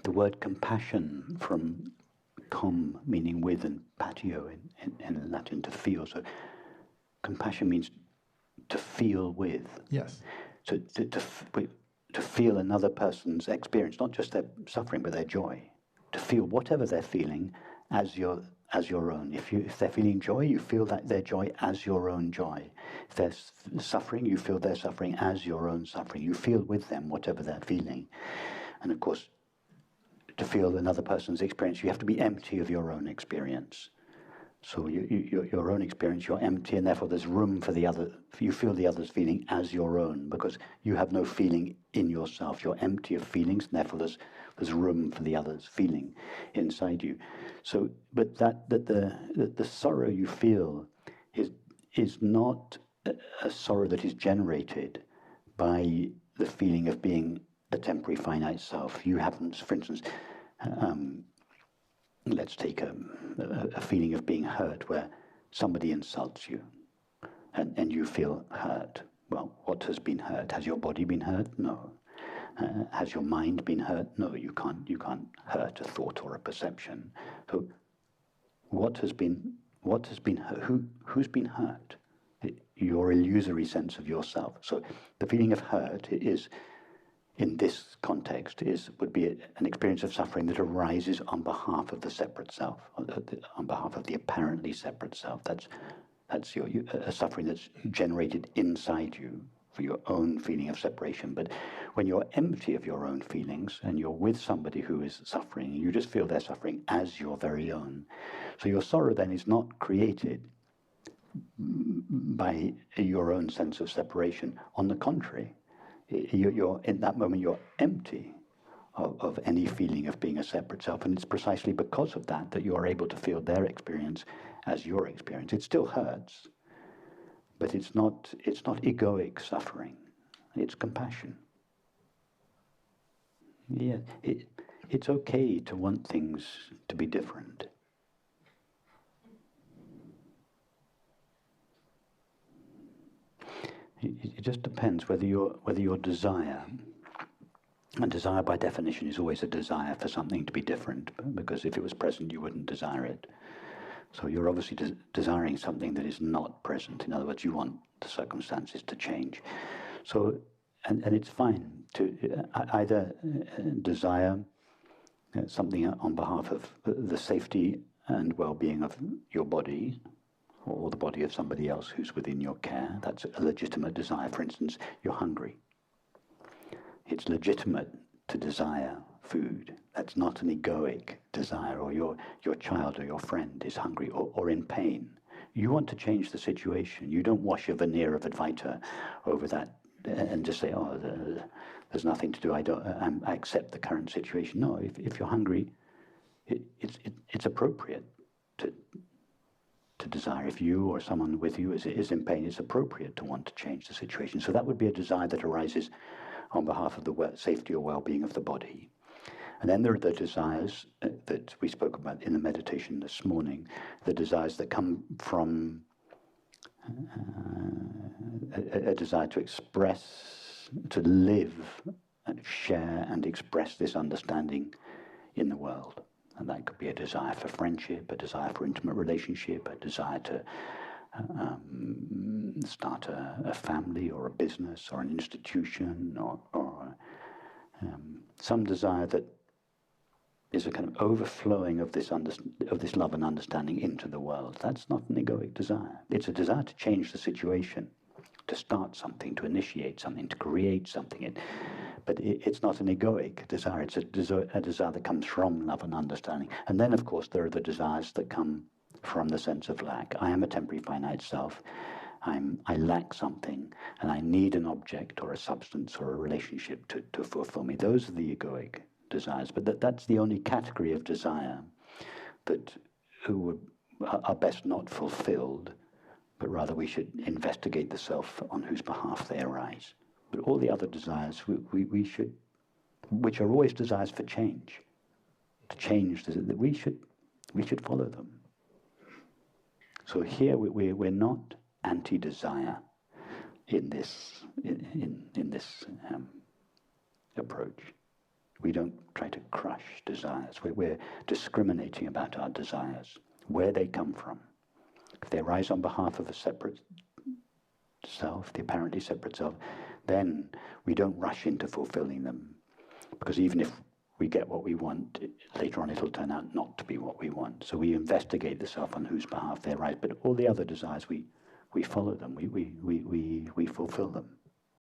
The word compassion, from com, meaning with, and patio in Latin, to feel. So compassion means to feel with. Yes. So to feel another person's experience, not just their suffering, but their joy. To feel whatever they're feeling as your own. If they're feeling joy, you feel that their joy as your own joy. If they're suffering, you feel their suffering as your own suffering. You feel with them whatever they're feeling. And of course, to feel another person's experience, you have to be empty of your own experience. So your own experience, you're empty, and therefore there's room for the other. You feel the other's feeling as your own, because you have no feeling in yourself. You're empty of feelings, and therefore there's room for the other's feeling inside you. So, but the sorrow you feel is not a sorrow that is generated by the feeling of being a temporary finite self. You haven't, for instance, let's take a feeling of being hurt where somebody insults you and you feel hurt. Well, what has been hurt? Has your body been hurt? No. Has your mind been hurt? No, you can't hurt a thought or a perception. So what has been hurt? Who's been hurt? Your illusory sense of yourself. So the feeling of hurt is, in this context, would be an experience of suffering that arises on behalf of the separate self, on behalf of the apparently separate self. That's a suffering that's generated inside you for your own feeling of separation. But when you're empty of your own feelings and you're with somebody who is suffering, you just feel their suffering as your very own. So your sorrow then is not created by your own sense of separation. On the contrary, you're in that moment you're empty of any feeling of being a separate self, and it's precisely because of that you're able to feel their experience as your experience. It still hurts, but it's not egoic suffering. It's compassion. Yeah, it's okay to want things to be different. It just depends whether your desire, and desire by definition is always a desire for something to be different, because if it was present you wouldn't desire it. So you're obviously desiring something that is not present. In other words, you want the circumstances to change. So, and it's fine to either desire something on behalf of the safety and well-being of your body, or the body of somebody else who's within your care. That's a legitimate desire. For instance, you're hungry. It's legitimate to desire food. That's not an egoic desire. Or your child or your friend is hungry or in pain. You want to change the situation. You don't wash a veneer of Advaita over that and just say, oh, there's nothing to do. I accept the current situation. No, if you're hungry, it's appropriate to desire. If you or someone with you is in pain, it's appropriate to want to change the situation. So that would be a desire that arises on behalf of the safety or well-being of the body. And then there are the desires that we spoke about in the meditation this morning, the desires that come from a desire to express, to live, and share and express this understanding in the world. And that could be a desire for friendship, a desire for intimate relationship, a desire to start a family or a business or an institution or some desire that is a kind of overflowing of this love and understanding into the world. That's not an egoic desire. It's a desire to change the situation, to start something, to initiate something, to create something. But it's not an egoic desire. It's a desire that comes from love and understanding. And then, of course, there are the desires that come from the sense of lack. I am a temporary finite self. I lack something, and I need an object or a substance or a relationship to fulfill me. Those are the egoic desires. But that's the only category of desire that are best not fulfilled, but rather we should investigate the self on whose behalf they arise. But all the other desires, we should, which are always desires for change, to change, we should follow them. So here we're not anti-desire in this approach. We don't try to crush desires. We're discriminating about our desires, where they come from. If they arise on behalf of a separate self, the apparently separate self, then we don't rush into fulfilling them. Because even if we get what we want, later on it'll turn out not to be what we want. So we investigate the self on whose behalf they arise. But all the other desires, we follow them, we fulfill them.